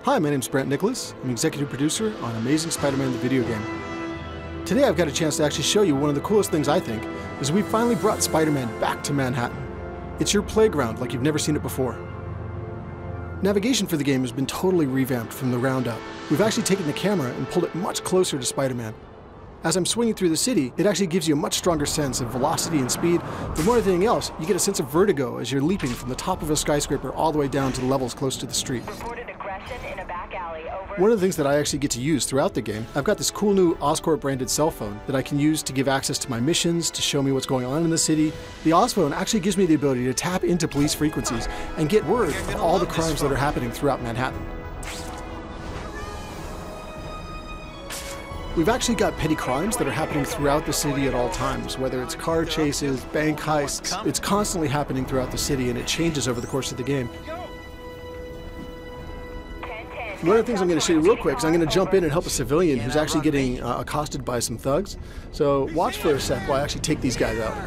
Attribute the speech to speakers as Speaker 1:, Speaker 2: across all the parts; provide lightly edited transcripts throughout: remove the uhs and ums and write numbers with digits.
Speaker 1: Hi, my name's Brent Nicholas. I'm executive producer on Amazing Spider-Man the video game. Today I've got a chance to actually show you one of the coolest things I think, is we finally brought Spider-Man back to Manhattan. It's your playground like you've never seen it before. Navigation for the game has been totally revamped from the ground up. We've actually taken the camera and pulled it much closer to Spider-Man. As I'm swinging through the city, it actually gives you a much stronger sense of velocity and speed, but more than anything else, you get a sense of vertigo as you're leaping from the top of a skyscraper all the way down to the levels close to the street. One of the things that I actually get to use throughout the game, I've got this cool new Oscorp branded cell phone that I can use to give access to my missions, to show me what's going on in the city. The Osphone actually gives me the ability to tap into police frequencies and get word of all the crimes that are happening throughout Manhattan. We've actually got petty crimes that are happening throughout the city at all times, whether it's car chases, bank heists. It's constantly happening throughout the city and it changes over the course of the game. One of the things I'm going to show you real quick is I'm going to jump in and help a civilian who's actually getting accosted by some thugs. So watch for a sec while I actually take these guys out.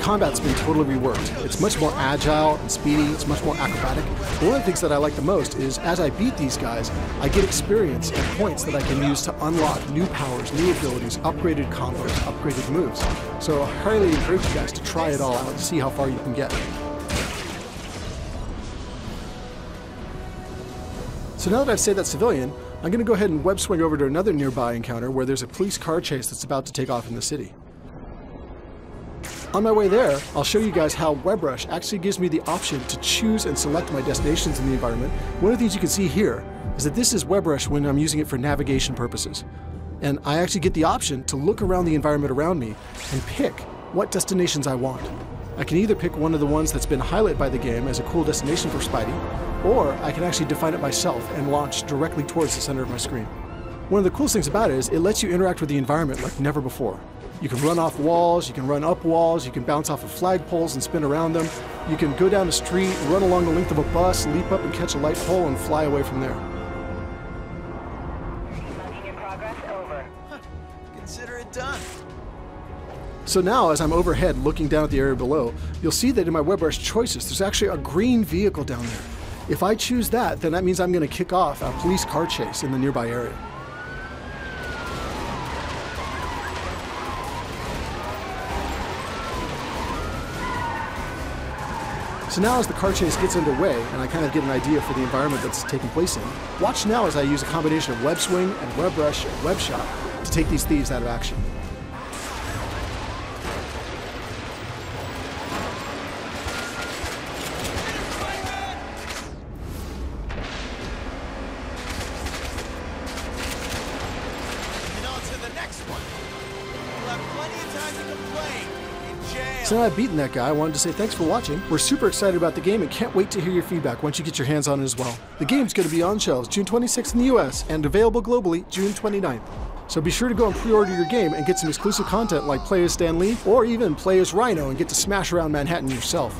Speaker 1: Combat's been totally reworked. It's much more agile and speedy, it's much more acrobatic. But one of the things that I like the most is as I beat these guys, I get experience and points that I can use to unlock new powers, new abilities, upgraded combos, upgraded moves. So I highly encourage you guys to try it all out and see how far you can get. So now that I've saved that civilian, I'm going to go ahead and web swing over to another nearby encounter where there's a police car chase that's about to take off in the city. On my way there, I'll show you guys how WebRush actually gives me the option to choose and select my destinations in the environment. One of the things you can see here is that this is WebRush when I'm using it for navigation purposes. And I actually get the option to look around the environment around me and pick what destinations I want. I can either pick one of the ones that's been highlighted by the game as a cool destination for Spidey, or I can actually define it myself and launch directly towards the center of my screen. One of the coolest things about it is it lets you interact with the environment like never before. You can run off walls, you can run up walls, you can bounce off of flagpoles and spin around them. You can go down a street, run along the length of a bus, leap up and catch a light pole, and fly away from there.
Speaker 2: Logging in progress, over.
Speaker 3: Consider it done.
Speaker 1: So now, as I'm overhead looking down at the area below, you'll see that in my WebRush choices, there's actually a green vehicle down there. If I choose that, then that means I'm going to kick off a police car chase in the nearby area. So now as the car chase gets underway, and I kind of get an idea for the environment that's taking place in, watch now as I use a combination of web swing and WebRush and web shot to take these thieves out of action.
Speaker 3: And on to the next one. We'll have plenty of time to complain.
Speaker 1: So now I've beaten that guy, I wanted to say thanks for watching. We're super excited about the game and can't wait to hear your feedback once you get your hands on it as well. The game's going to be on shelves June 26th in the US and available globally June 29th. So be sure to go and pre-order your game and get some exclusive content like play as Stan Lee or even play as Rhino and get to smash around Manhattan yourself.